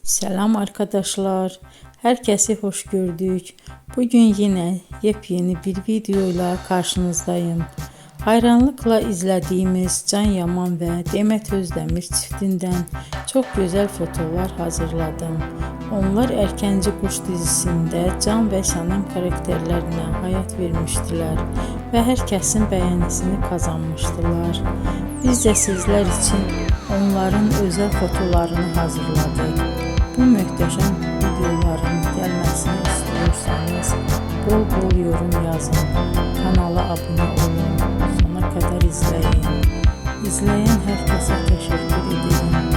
Selam arkadaşlar. Herkesi hoş gördük. Bugün yine yepyeni bir videoyla karşınızdayım. Hayranlıkla izlediğimiz Can Yaman ve Demet Özdemir çiftinden çok güzel fotolar hazırladım. Onlar Erkenci Kuş dizisinde Can ve Sənem karakterlerine hayat vermiştiler ve herkesin beğenisini kazanmıştılar. Biz de sizler için onların özel fotolarını hazırladık. Bu möhtəşəm videoların gəlməsini istiyorsanız bol bol yorum yazın, kanala abone olun, sona kadar izleyin. İzleyen herkese teşekkür ederim.